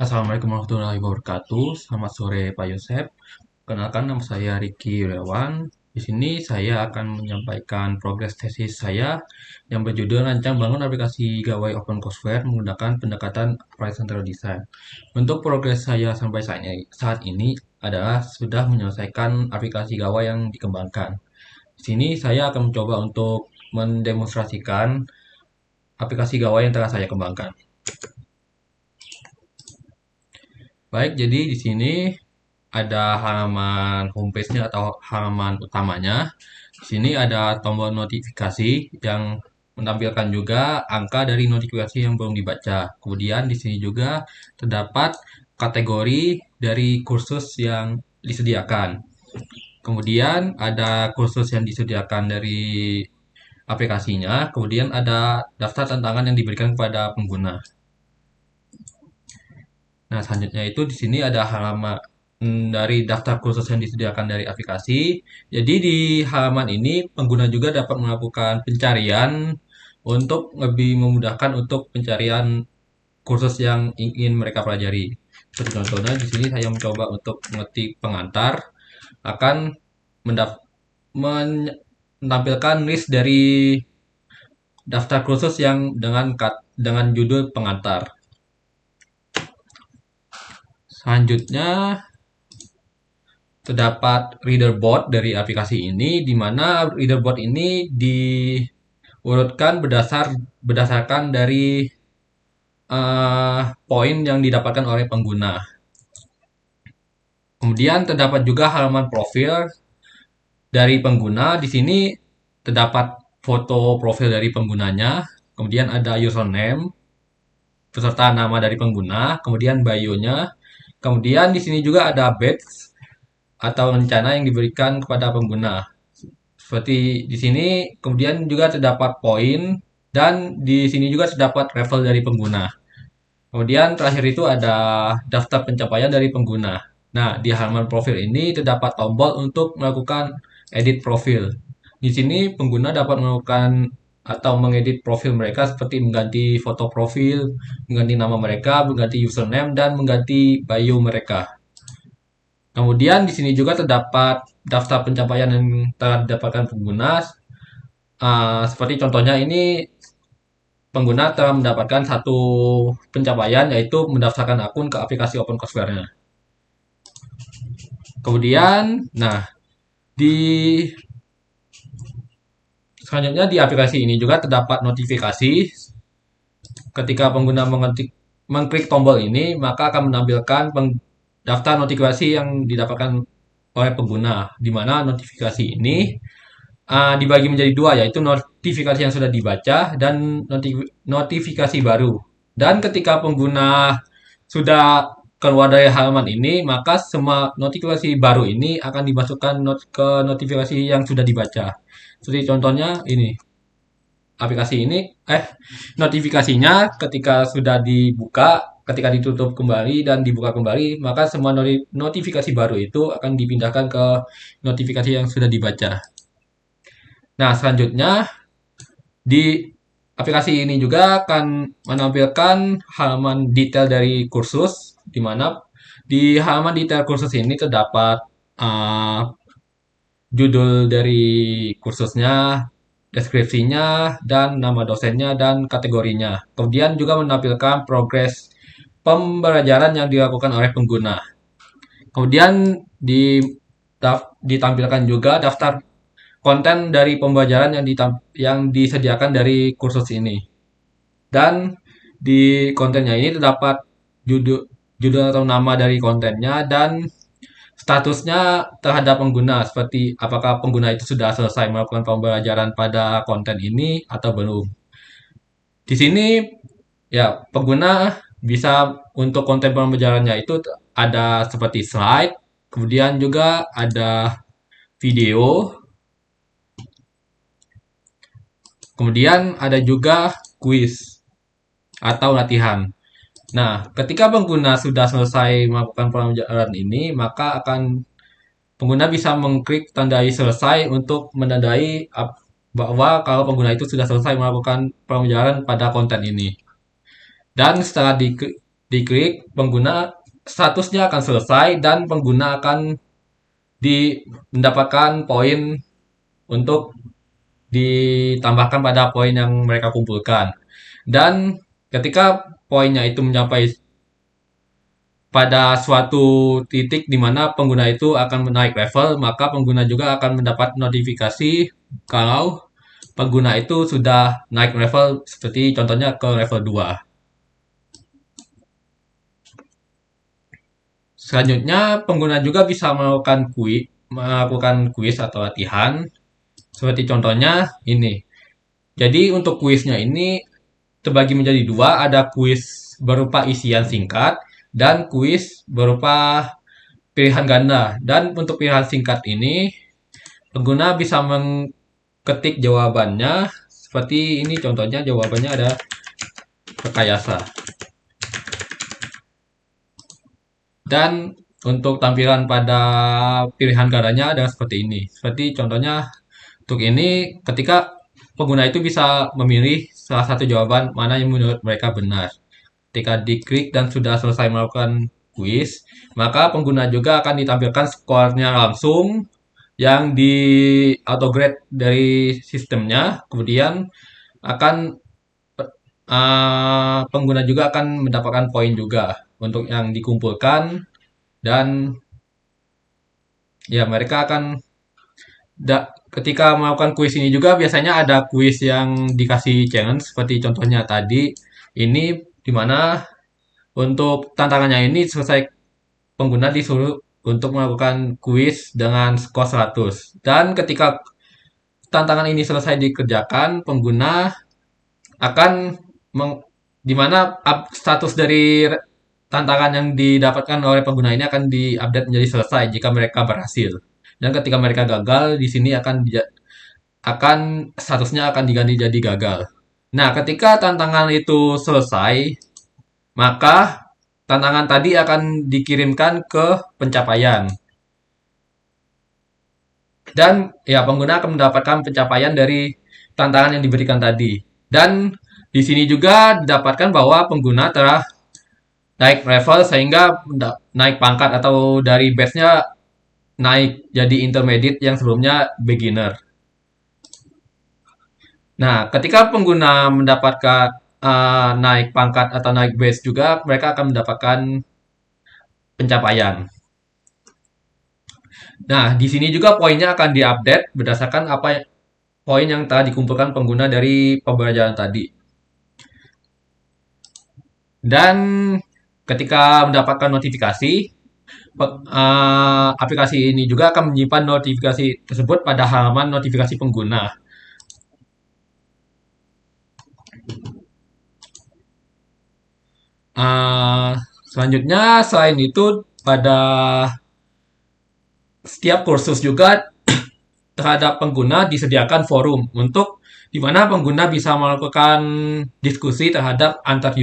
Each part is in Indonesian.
Assalamualaikum warahmatullahi wabarakatuh. Selamat sore Pak Yosep. Kenalkan nama saya Riki Yuryawan. Di sini saya akan menyampaikan progres tesis saya yang berjudul Rancang Bangun Aplikasi Gawai OpenCourseware menggunakan pendekatan Applied Central Design. Untuk progres saya sampai saat ini adalah sudah menyelesaikan aplikasi Gawai yang dikembangkan. Di sini saya akan mencoba untuk mendemonstrasikan aplikasi Gawai yang telah saya kembangkan. Baik, jadi di sini ada halaman homepage-nya atau halaman utamanya. Di sini ada tombol notifikasi yang menampilkan juga angka dari notifikasi yang belum dibaca. Kemudian di sini juga terdapat kategori dari kursus yang disediakan. Kemudian ada kursus yang disediakan dari aplikasinya. Kemudian ada daftar tantangan yang diberikan kepada pengguna. Nah, selanjutnya itu di sini ada halaman dari daftar kursus yang disediakan dari aplikasi. Jadi di halaman ini pengguna juga dapat melakukan pencarian untuk lebih memudahkan untuk pencarian kursus yang ingin mereka pelajari. Seperti contohnya di sini saya mencoba untuk mengetik pengantar akan menampilkan list dari daftar kursus yang dengan judul pengantar. Selanjutnya terdapat readerboard dari aplikasi ini, di mana readerboard ini diurutkan berdasarkan dari poin yang didapatkan oleh pengguna. Kemudian terdapat juga halaman profil dari pengguna. Di sini terdapat foto profil dari penggunanya, kemudian ada username beserta nama dari pengguna, kemudian bio-nya, kemudian di sini juga ada badge atau rencana yang diberikan kepada pengguna. Seperti di sini, kemudian juga terdapat poin dan di sini juga terdapat level dari pengguna. Kemudian terakhir itu ada daftar pencapaian dari pengguna. Nah, di halaman profil ini terdapat tombol untuk melakukan edit profil. Di sini pengguna dapat melakukan atau mengedit profil mereka seperti mengganti foto profil, mengganti nama mereka, mengganti username, dan mengganti bio mereka. Kemudian di sini juga terdapat daftar pencapaian yang telah didapatkan pengguna. Seperti contohnya ini pengguna telah mendapatkan satu pencapaian yaitu mendaftarkan akun ke aplikasi OpenCourseware-nya. Kemudian, di selanjutnya di aplikasi ini juga terdapat notifikasi. Ketika pengguna mengklik tombol ini, maka akan menampilkan daftar notifikasi yang didapatkan oleh pengguna, di mana notifikasi ini dibagi menjadi dua, yaitu notifikasi yang sudah dibaca dan notifikasi baru. Dan ketika pengguna sudah keluar dari halaman ini, maka semua notifikasi baru ini akan dimasukkan ke notifikasi yang sudah dibaca. Seperti contohnya ini, aplikasi ini, notifikasinya ketika sudah dibuka, ketika ditutup kembali dan dibuka kembali, maka semua notifikasi baru itu akan dipindahkan ke notifikasi yang sudah dibaca. Nah, selanjutnya di aplikasi ini juga akan menampilkan halaman detail dari kursus, di mana di halaman detail kursus ini terdapat judul dari kursusnya, deskripsinya, dan nama dosennya dan kategorinya. Kemudian juga menampilkan progres pembelajaran yang dilakukan oleh pengguna. Kemudian ditampilkan juga daftar konten dari pembelajaran yang disediakan dari kursus ini. Dan di kontennya ini terdapat judul atau nama dari kontennya dan statusnya terhadap pengguna, seperti apakah pengguna itu sudah selesai melakukan pembelajaran pada konten ini atau belum. Di sini ya pengguna bisa untuk konten pembelajarannya itu ada seperti slide, kemudian juga ada video, kemudian ada juga kuis atau latihan. Nah, ketika pengguna sudah selesai melakukan pembelajaran ini, maka pengguna bisa mengklik tandai selesai untuk menandai bahwa kalau pengguna itu sudah selesai melakukan pembelajaran pada konten ini. Dan setelah diklik, pengguna statusnya akan selesai dan pengguna akan mendapatkan poin untuk ditambahkan pada poin yang mereka kumpulkan. Dan ketika poinnya itu mencapai pada suatu titik di mana pengguna itu akan menaik level, maka pengguna juga akan mendapat notifikasi kalau pengguna itu sudah naik level, seperti contohnya ke level 2. Selanjutnya, pengguna juga bisa melakukan kuis atau latihan, seperti contohnya ini. Jadi untuk kuisnya ini terbagi menjadi dua, ada kuis berupa isian singkat dan kuis berupa pilihan ganda. Dan untuk pilihan singkat ini, pengguna bisa mengetik jawabannya seperti ini, contohnya jawabannya ada rekayasa. Dan untuk tampilan pada pilihan gandanya ada seperti ini. Seperti contohnya untuk ini, ketika pengguna itu bisa memilih salah satu jawaban mana yang menurut mereka benar. Ketika diklik dan sudah selesai melakukan kuis, maka pengguna juga akan ditampilkan skornya langsung yang di autograde dari sistemnya. Kemudian akan pengguna juga akan mendapatkan poin juga untuk yang dikumpulkan, dan ya mereka akan ketika melakukan kuis ini juga biasanya ada kuis yang dikasih challenge seperti contohnya tadi ini, dimana untuk tantangannya ini selesai pengguna disuruh untuk melakukan kuis dengan skor 100, dan ketika tantangan ini selesai dikerjakan, pengguna akan di mana status dari tantangan yang didapatkan oleh pengguna ini akan diupdate menjadi selesai jika mereka berhasil. Dan ketika mereka gagal, di sini akan statusnya akan diganti jadi gagal. Nah, ketika tantangan itu selesai, maka tantangan tadi akan dikirimkan ke pencapaian. Dan ya pengguna akan mendapatkan pencapaian dari tantangan yang diberikan tadi. Dan di sini juga didapatkan bahwa pengguna telah naik level sehingga naik pangkat atau dari base-nya naik jadi intermediate yang sebelumnya beginner. Nah, ketika pengguna mendapatkan naik pangkat atau naik base juga, mereka akan mendapatkan pencapaian. Nah, di sini juga poinnya akan diupdate berdasarkan apa poin yang telah dikumpulkan pengguna dari pembelajaran tadi. Dan ketika mendapatkan notifikasi, aplikasi ini juga akan menyimpan notifikasi tersebut pada halaman notifikasi pengguna. Selanjutnya, selain itu, pada setiap kursus juga terhadap pengguna disediakan forum untuk di mana pengguna bisa melakukan diskusi terhadap antar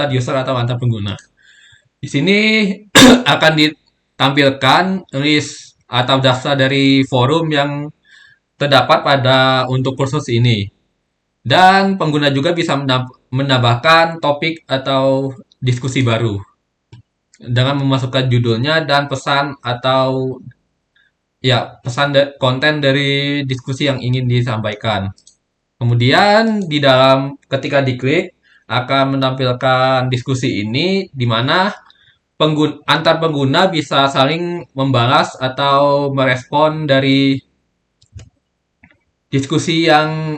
user atau antar pengguna. Di sini akan ditampilkan list atau daftar dari forum yang terdapat pada untuk kursus ini. Dan pengguna juga bisa menambahkan topik atau diskusi baru dengan memasukkan judulnya dan pesan atau ya pesan konten dari diskusi yang ingin disampaikan. Kemudian di dalam ketika diklik akan menampilkan diskusi ini di mana antar pengguna bisa saling membalas atau merespon dari diskusi yang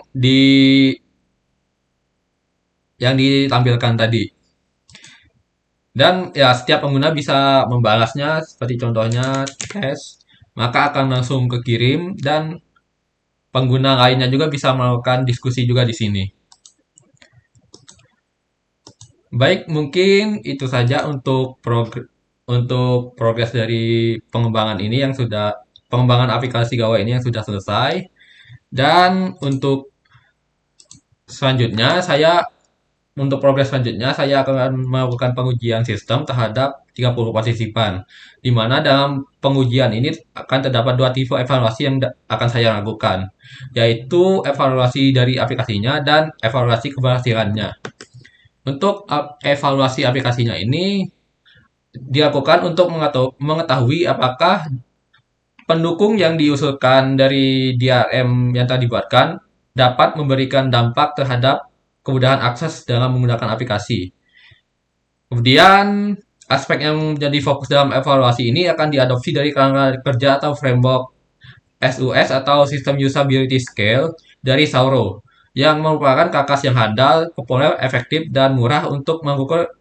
ditampilkan tadi. Dan ya setiap pengguna bisa membalasnya seperti contohnya tes, maka akan langsung kekirim dan pengguna lainnya juga bisa melakukan diskusi juga di sini. Baik, mungkin itu saja untuk progres dari pengembangan aplikasi Gawai ini yang sudah selesai. Dan untuk progres selanjutnya saya akan melakukan pengujian sistem terhadap 30 partisipan, di mana dalam pengujian ini akan terdapat dua tipe evaluasi yang akan saya lakukan, yaitu evaluasi dari aplikasinya dan evaluasi keberhasilannya. Untuk evaluasi aplikasinya ini dilakukan untuk mengetahui apakah pendukung yang diusulkan dari DRM yang tadi dibuatkan dapat memberikan dampak terhadap kemudahan akses dalam menggunakan aplikasi. Kemudian, aspek yang menjadi fokus dalam evaluasi ini akan diadopsi dari kerangka kerja atau framework SUS atau System Usability Scale dari Sauro, yang merupakan kakas yang handal, populer, efektif, dan murah untuk mengukur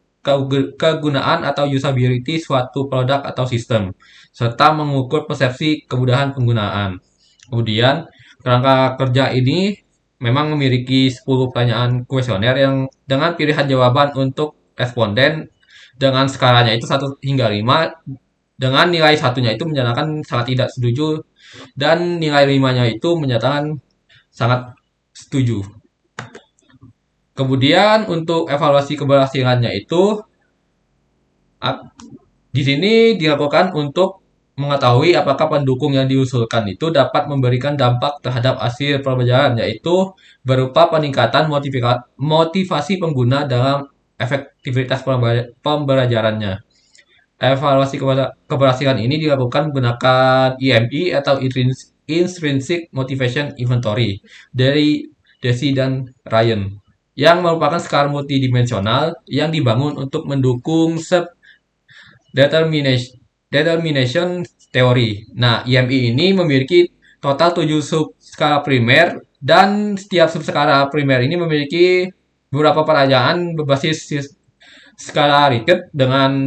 kegunaan atau usability suatu produk atau sistem, serta mengukur persepsi kemudahan penggunaan. Kemudian, kerangka kerja ini memang memiliki 10 pertanyaan kuesioner yang dengan pilihan jawaban untuk responden dengan skalanya itu 1 hingga 5, dengan nilai satunya itu menyatakan sangat tidak setuju dan nilai 5-nya itu menyatakan sangat setuju. Kemudian untuk evaluasi keberhasilannya itu di sini dilakukan untuk mengetahui apakah pendukung yang diusulkan itu dapat memberikan dampak terhadap hasil pembelajaran, yaitu berupa peningkatan motivasi pengguna dalam efektivitas pembelajarannya. Evaluasi keberhasilan ini dilakukan menggunakan IMI atau Intrinsic Motivation Inventory dari Desi dan Ryan, yang merupakan skala multidimensional yang dibangun untuk mendukung determination, determination teori. Nah, IMI ini memiliki total 7 sub skala primer dan setiap sub skala primer ini memiliki beberapa perayaan berbasis skala Richter dengan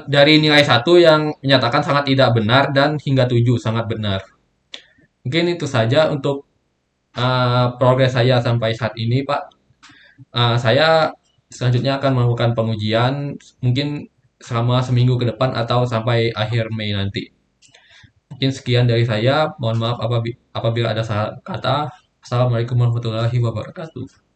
dari nilai 1 yang menyatakan sangat tidak benar dan hingga 7 sangat benar. Mungkin itu saja untuk progres saya sampai saat ini, Pak. Saya selanjutnya akan melakukan pengujian mungkin selama seminggu ke depan atau sampai akhir Mei nanti. Mungkin sekian dari saya. Mohon maaf apabila ada salah kata. Assalamualaikum warahmatullahi wabarakatuh.